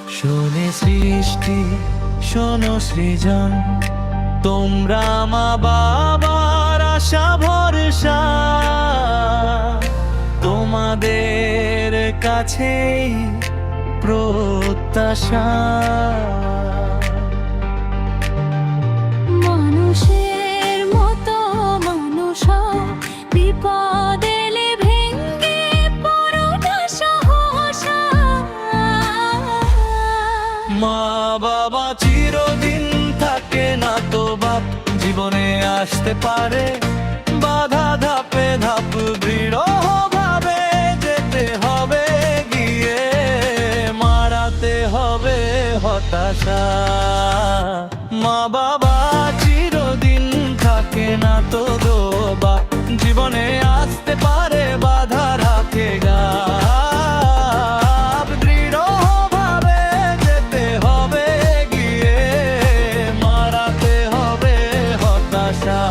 শোনে সৃষ্টি, শোনো সৃজন, তোমরা মা বাবার আশা ভরসা। তোমাদের কাছেই প্রত্যাশা। মানুষের মতো মানুষ বিপদ এলে ভেঙে পড়ো না সহসা। মা বাবা চিরদিন থাকে না তো বাপ, জীবনে আসতে পারে বাধা, ধাপে ধাপ দৃঢ় ভাবে যেতে হবে গিয়ে, মারাতে হবে হতাশা। মা বাবা চিরদিন থাকে না তো বাপ, জীবনে আসতে পারে বাধা, রাখে গাপ দৃঢ় ভাবে যেতে হবে গিয়ে, মারাতে হবে হতাশা।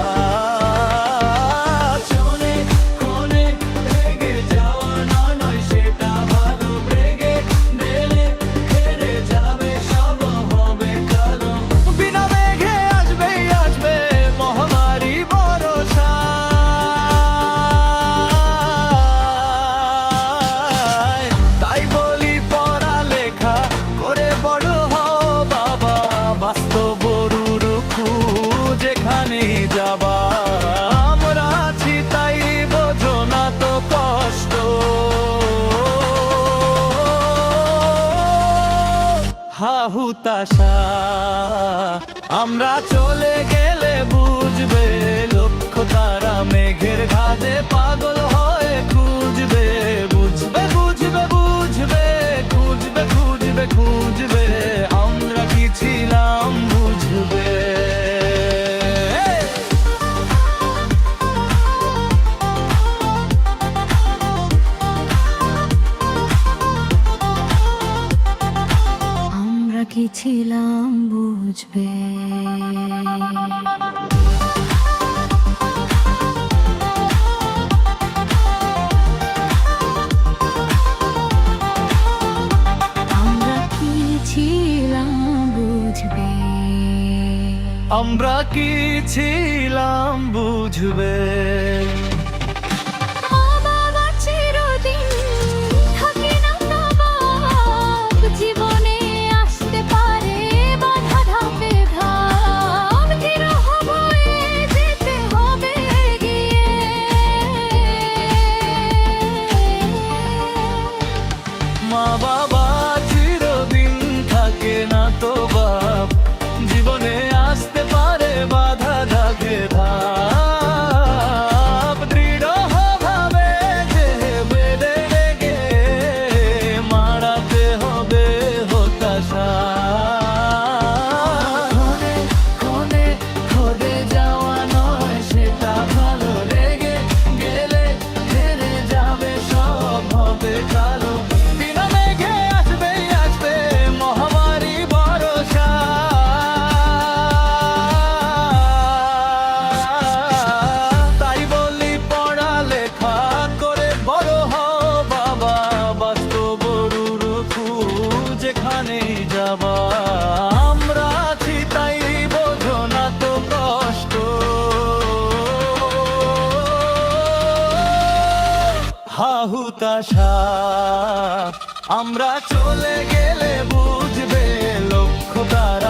চলে কোলে রেগে যাওয়া নয় সেটা ভালো, রেগে গেলে হেরে যাবে সব হবে কালো। বিনা মেঘে আসবেই আসবে মহামারী বর্ষা। তাই বলি পড়ালেখা করে বড় হও বাবা, বাস্তব রুখু যেখানে যাবা। আমরা আছি তাই বোঝো না তো কষ্ট, হুতাশা। আমরা চলে গেলে বুঝবে, লক্ষ্য তারা মেঘের ঘাটে পাগল হয়ে খুঁজবে। বুঝবে বুঝবে বুঝবে, খুঁজবে খুঁজবে খুঁজবে, আমরা কি ছিলাম বুঝবে। আমরা কি ছিলাম বুঝবে। আমরা কি ছিলাম বুঝবে। আমরা কি ছিলাম বুঝবে। মা বাবা চিরদিন থাকে না তো বাপ, জীবনে আসতে পারে বাধা, ধাপে ধাপ দৃঢ় হয়ে যেতে হবে গিয়ে। মা বাবা চিরদিন থাকে না তো বাপ, জীবনে আসতে পারে বাধা, ধাপে ধাপ দৃঢ় ভাবে যেবে রেগে, মারাতে হবে হতাশা। কোণে কোণে খোদে যাওয়া নয় সেটা ভালো, রেগে গেলে হেরে যাবে সব হবে কালো। বিনা মেঘে আসবেই আসবে মহামারী বর্ষা। তাই বলি পড়ালেখা করে বড় হও বাবা, বাস্তব রুখু যেখানে যাবা। আমরা আছি তাই বোঝো না তো কষ্ট, হুতাশা। আমরা চলে গেলে বুঝবে, লক্ষ্য তারা